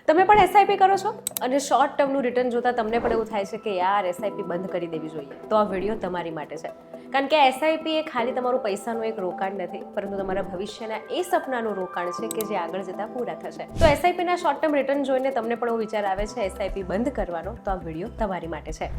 તમે પણ એસઆઈપી કરો છો અને શોર્ટ ટર્મનું રિટર્ન જોતા તમને પણ એવું થાય છે કે યાર એસઆઈપી બંધ કરી દેવી જોઈએ, તો આ વિડીયો તમારી માટે છે. કારણ કે એસઆઈપી એ ખાલી તમારું પૈસાનું એક રોકાણ નથી, પરંતુ તમારા ભવિષ્યના એ સપનાનું રોકાણ છે કે જે આગળ જતાં પૂરા થશે. તો એસઆઈપીના શોર્ટ ટર્મ રિટર્ન જોઈને તમને પણ એવો વિચાર આવે છે એસઆઈપી બંધ કરવાનો, તો આ વિડીયો તમારી માટે છે.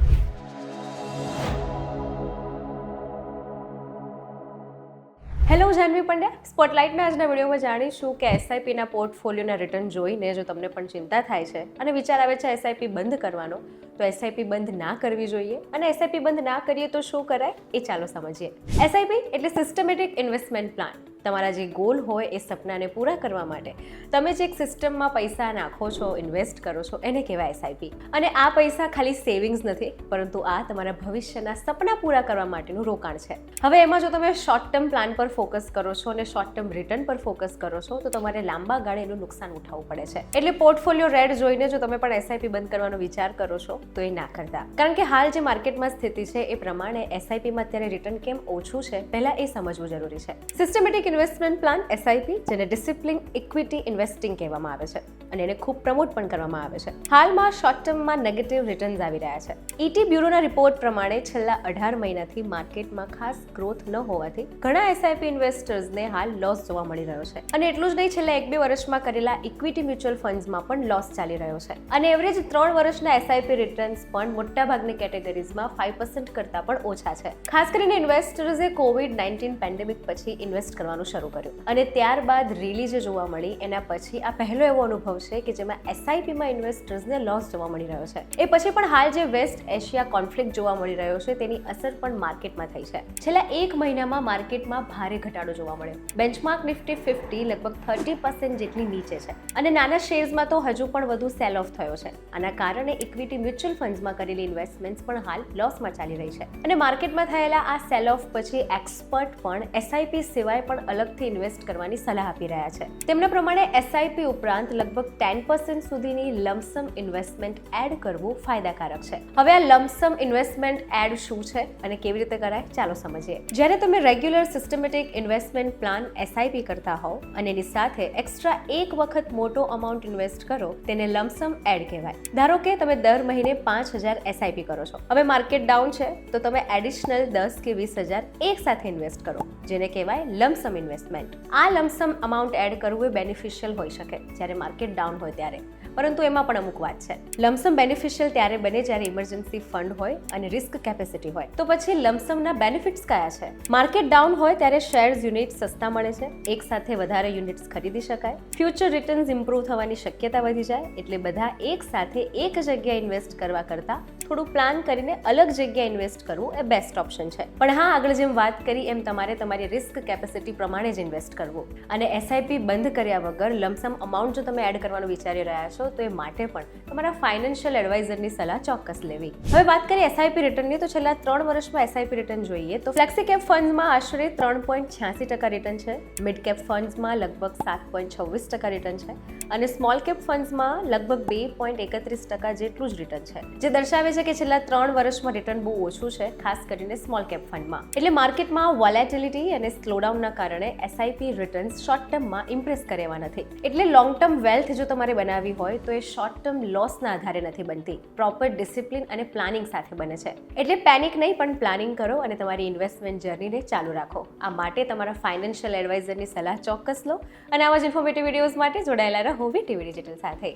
હેલો, હું જાનવી પંડ્યા. સ્પોટલાઇટના આજના વિડીયોમાં જાણીશું કે એસઆઈપીના પોર્ટફોલિયોના રિટર્ન જોઈને જો તમને પણ ચિંતા થાય છે અને વિચાર આવે છે એસઆઈપી બંધ કરવાનો, તો એસઆઈપી બંધ ના કરવી જોઈએ. અને એસઆઈપી બંધ ના કરીએ તો શું કરાય એ ચાલો સમજીએ. એસઆઈપી એટલે સિસ્ટમેટિક ઇન્વેસ્ટમેન્ટ પ્લાન. તમારા જે ગોલ હોય એ સપનાને પૂરા કરવા માટે તમે જે એક સિસ્ટમમાં પૈસા નાખો છો, ઇન્વેસ્ટ કરો છો, એને કહેવાય એસઆઈપી. અને આ પૈસા ખાલી સેવિંગ્સ નથી, પરંતુ આ તમારા ભવિષ્યના સપના પૂરા કરવા માટેનું રોકાણ છે. હવે એમાં જો તમે શોર્ટ ટર્મ પ્લાન પર ફોકસ કરો છો અને શોર્ટ ટર્મ રિટર્ન પર ફોકસ કરો છો, તો તમારે લાંબા ગાળે એનું નુકસાન ઉઠાવવું પડે છે. એટલે પોર્ટફોલિયો રેડ જોઈને જો તમે પણ એસઆઈપી બંધ કરવાનો વિચાર કરો છો તો એ ના કરતા. કારણ કે હાલ જે માર્કેટમાં સ્થિતિ છે એ પ્રમાણે એસઆઈપીમાં અત્યારે રિટર્ન કેમ ઓછું છે, પહેલા એ સમજવું જરૂરી છે. સિસ્ટમેટિક ઇન્વેસ્ટમેન્ટ પ્લાન એસઆઈપી, જેને ડિસિપ્લિન ઇક્વિટી ઇન્વેસ્ટિંગ કહેવામાં આવે છે અને એને ખૂબ પ્રમોટ પણ કરવામાં આવે છે. હાલમાં શોર્ટ ટર્મમાં નેગેટિવ રિટર્ન્સ આવી રહ્યા છે. ઈટી બ્યુરોના રિપોર્ટ પ્રમાણે છેલ્લા 18 મહિનાથી માર્કેટમાં ખાસ ગ્રોથ ન હોવાથી ઘણા એસઆઈપી ઇન્વેસ્ટર્સને હાલ લોસ જોવા મળી રહ્યો છે. અને એટલું જ નહીં, છેલ્લા 1-2 વર્ષમાં કરેલા ઇક્વિટી મ્યુચ્યુઅલ ફંડ્સમાં પણ લોસ ચાલી રહ્યો છે. અને એવરેજ 3 વર્ષના એસઆઈપી રિટર્ન્સ પણ મોટાભાગની કેટેગરીઝમાં 5% કરતાં પણ ઓછા છે. ખાસ કરીને ઇન્વેસ્ટર્સે COVID-19 પેન્ડેમિક પછી ઇન્વેસ્ટ કરવાનું શરૂ કર્યું અને ત્યારબાદ રેલી જે જોવા મળી એના પછી આ પહેલો એવો અનુભવ છે કે જેમાં એસઆઈપીમાં ઇન્વેસ્ટર્સને લોસ જોવા મળી રહ્યો છે. એ પછી પણ હાલ જે વેસ્ટ એશિયા કોન્ફ્લિક્ટ જોવા મળી રહ્યો છે તેની અસર પણ માર્કેટમાં થઈ છે. છેલ્લા 1 મહિનામાં માર્કેટમાં ભારે ઘટાડો જોવા મળ્યો. બેન્ચમાર્ક નિફ્ટી 50 લગભગ 30% જેટલી નીચે છે અને નાના શેર્સમાં તો હજુ પણ વધુ સેલ ઓફ થયો છે. આના કારણે ઇક્વિટી મ્યુચ્યુઅલ ફંડ્સમાં કરેલી ઇન્વેસ્ટમેન્ટ્સ પણ હાલ લોસમાં ચાલી રહી છે. અને માર્કેટમાં થયેલા આ સેલ ઓફ પછી એક્સપર્ટ પણ એસઆઈપી સિવાય પણ અલગથી ઇન્વેસ્ટ કરવાની સલાહ આપી રહ્યા છે. તેમના પ્રમાણે એસઆઈપી ઉપરાંત લગભગ 10% સુધીની લમસમ ઇન્વેસ્ટમેન્ટ એડ કરવું ફાયદાકારક છે. હવે આ લમસમ ઇન્વેસ્ટમેન્ટ એડ શું છે અને કેવી રીતે કરાય, ચાલો સમજીએ. જ્યારે તમે regular systematic investment plan SIP કરતા હોવ અને એની સાથે એક્સ્ટ્રા એક વખત મોટો અમાઉન્ટ ઇન્વેસ્ટ કરો, તેને લમસમ એડ કહેવાય. ધારો કે તમે દર મહિને 5000 એસઆઈપી કરો છો. હવે માર્કેટ ડાઉન છે તો તમે એડિશનલ 10 કે 20000 એક સાથે ઇન્વેસ્ટ કરો, જેને કહેવાય લમસમ ઇન્વેસ્ટમેન્ટ. આ લમસમ અમાઉન્ટ એડ કરવું એ બેનિફિશિયલ હોઈ શકે જ્યારે માર્કેટ ડાઉન હોય ત્યારે, પરંતુ એમાં પણ અમુક વાત છે. લમસમ બેનિફિશિયલ ત્યારે બને જ્યારે ઇમરજન્સી ફંડ હોય અને રિસ્ક કેપેસિટી હોય. તો પછી લમસમના બેનિફિટ્સ કયા છે? માર્કેટ ડાઉન હોય ત્યારે શેર્સ યુનિટ સસ્તા મળે છે, એક સાથે વધારે યુનિટ્સ ખરીદી શકાય, ફ્યુચર રિટર્ન્સ ઇમ્પ્રૂવ થવાની શક્યતા વધી જાય. એટલે બધા એક સાથે એક જગ્યાએ ઇન્વેસ્ટ કરવા કરતાં થોડું પ્લાન કરીને અલગ જગ્યાએ ઇન્વેસ્ટ કરવું એ બેસ્ટ ઓપ્શન છે. પણ હા, આગળ જેમ વાત કરી એમ તમારે તમારી રિસ્ક કેપેસિટી પ્રમાણે જ ઇન્વેસ્ટ કરવું. અને એસઆઈપી બંધ કર્યા વગર લમસમ અમાઉન્ટ જો તમે એડ કરવાનું વિચારી રહ્યા છો તો એ માટે પણ તમારા ફાઇનાન્શિયલ એડવાઇઝરની સલાહ ચોક્કસ લેવી. હવે વાત કરીએ એસઆઈપી રિટર્નની, તો છેલ્લા 3 વર્ષમાં એસઆઈપી રિટર્ન જોઈએ તો ફ્લેક્સી કેપ ફંડ્સમાં આશરે 3.86% રિટર્ન છે, મિડ કેપ ફંડ્સમાં લગભગ 7.26% રિટર્ન છે અને સ્મોલ કેપ ફંડ્સમાં લગભગ 2.31% જેટલું જ રિટર્ન છે, જે દર્શાવે છે કે છેલ્લા 3 વર્ષમાં રિટર્ન બહુ ઓછું છે, ખાસ કરીને સ્મોલ કેપ ફંડમાં. એટલે માર્કેટમાં વોલેટિલિટી અને સ્લોડાઉનના કારણે એસઆઈપી રિટર્ન્સ શોર્ટ ટર્મમાં ઇમ્પ્રેસ કરે એવા નથી. એટલે લોંગ ટર્મ વેલ્થ જો તમારે બનાવવી હોય તો એ શોર્ટ ટર્મ લોસના આધારે નથી બનતી, પ્રોપર ડિસિપ્લિન અને પ્લાનિંગ સાથે બને છે. એટલે પેનિક નહીં, પણ પ્લાનિંગ કરો અને તમારી ઇન્વેસ્ટમેન્ટ જર્નીને ચાલુ રાખો. આ માટે તમારા ફાઇનાન્શિયલ એડવાઇઝરની સલાહ ચોક્કસ લો અને આવા જ ઇન્ફોર્મેટિવ વિડીયોઝ માટે જોડાયેલા રહો વીટીવી ડિજિટલ સાથે.